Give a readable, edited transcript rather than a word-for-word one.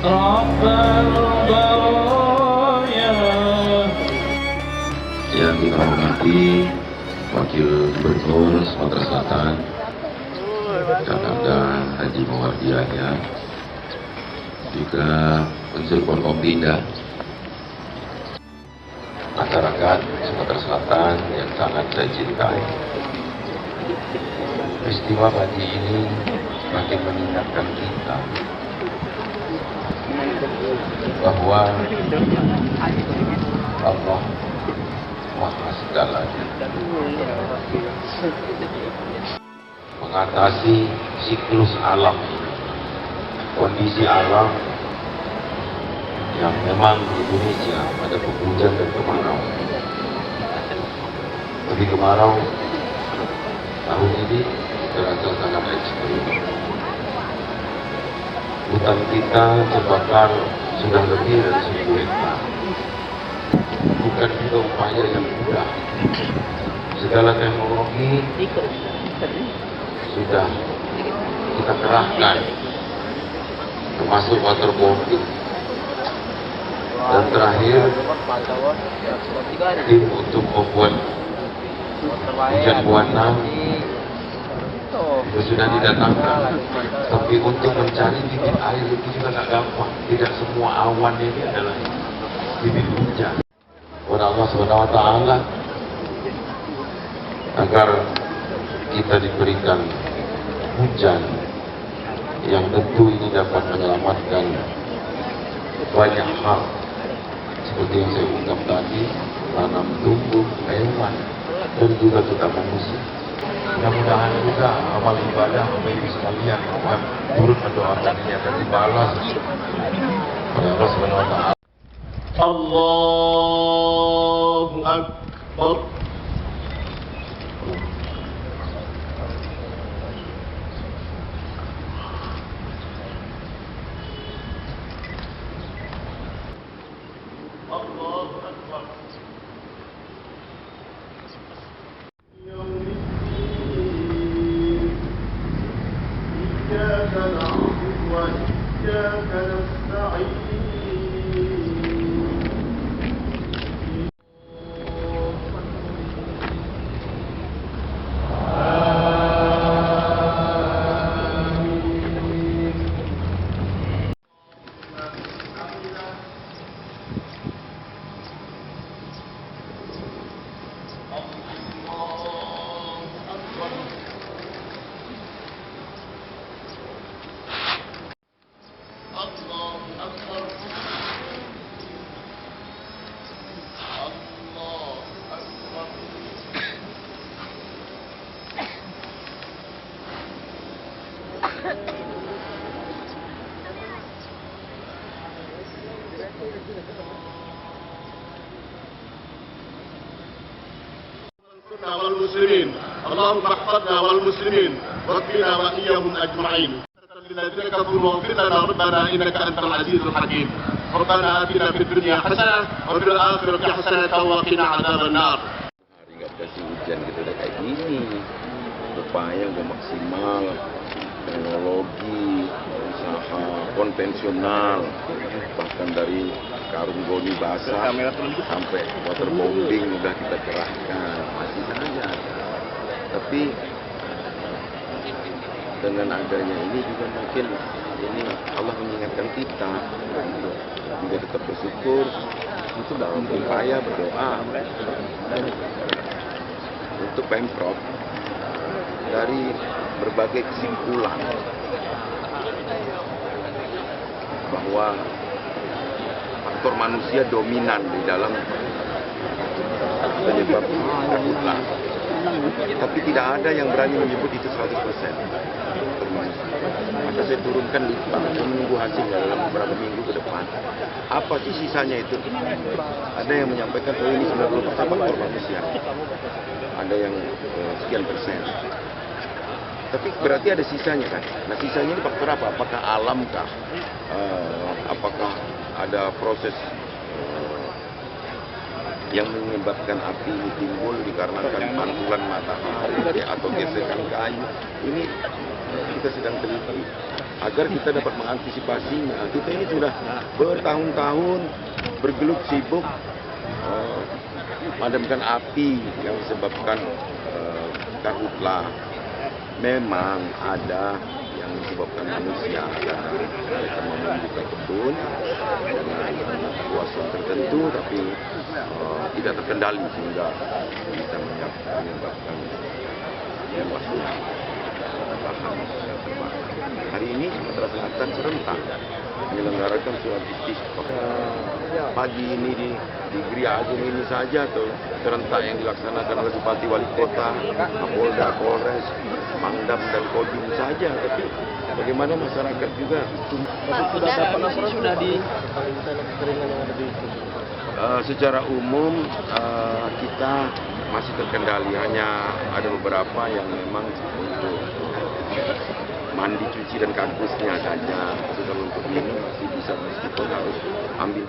Yang kita hormati Wakil Gubernur Sumatera Selatan Kakanda Haji Muwardianya, juga unsur Forkopimda, masyarakat Sumatera Selatan yang sangat saya cintai. Peristiwa pagi ini makin mengingatkan kita bahwa Allah Maha segalanya, mengatasi siklus alam, kondisi alam yang memang di Indonesia ada penghujan dan kemarau. Tapi kemarau tahun ini terasa sangat ekstrim. Hutan kita terbakar sudah lebih dari 1000 hektar. Bukan juga upaya yang mudah. Segala teknologi sudah kita kerahkan, termasuk waterbombing. Dan terakhir, tim untuk membuat hujan buana itu sudah didatangkan. Tapi untuk mencari bibit air itu juga tidak gampang. Tidak semua awan ini adalah bibit hujan. Kepada Allah SWT agar kita diberikan hujan yang tentu ini dapat menyelamatkan banyak hal, seperti yang saya ungkap tadi, tanam, tumbuh, hewan, dan juga kita manusia. Mudah-mudahan juga amal ibadah Bapak Ibu sekalian akan turut mendoakan ini akan dibalas oleh Allah Subhanahu wa taala. Allahu Akbar. Allahu Akbar. إياك نعبد وإياك نستعين. والمسلمين اللهم احفظنا والمسلمين واكفنا واياهم اجمعين. للذين كفروا واغفر لنا ربنا انك انت العزيز الحكيم. ربنا اتنا في الدنيا حسنه وفي الاخره حسنه وقنا عذاب النار. Hari nggak dikasih hujan gitu udah kayak gini, upaya nggak maksimal, teknologi, usaha konvensional, bahkan dari karung goni basah sampai waterbombing udah kita kerahkan, masih saja. Tapi dengan adanya ini juga mungkin ini Allah mengingatkan kita juga tetap bersyukur, untuk upaya berdoa untuk Pemprov dari berbagai kesimpulan bahwa faktor manusia dominan di dalam penyebab karhutlah. Tapi tidak ada yang berani menyebut itu 100%. Maka saya turunkan di menunggu hasil dalam beberapa minggu ke depan. Apa sih sisanya itu? Ada yang menyampaikan, oh ini 90% faktor manusia. Ada yang sekian persen. Tapi berarti ada sisanya kan? Nah sisanya ini faktor apa? Apakah alamkah? Apakah ada proses yang menyebabkan api ini timbul dikarenakan pantulan matahari atau gesekan kayu? Ini kita sedang teliti agar kita dapat mengantisipasinya. Kita ini sudah bertahun-tahun bergelut sibuk padamkan api yang disebabkan karhutlah. Memang ada yang disebabkan manusia karena mereka membuka kebun dengan luasan tertentu, tapi tidak terkendali sehingga bisa menyebabkan yang masuk lahan terbakar. Hari ini Sumatera Selatan serentak menyelenggarakan sholat istisqa. Pagi ini di Gria Agung ini saja tuh serentak yang dilaksanakan oleh Bupati, Wali Kota, Kapolda, Polres, Pangdam dan Kodim saja. Tapi bagaimana masyarakat juga secara umum kita masih terkendali, hanya ada beberapa yang memang untuk mandi, cuci dan kakusnya saja. Tapi kalau untuk minum masih bisa, meskipun harus ambil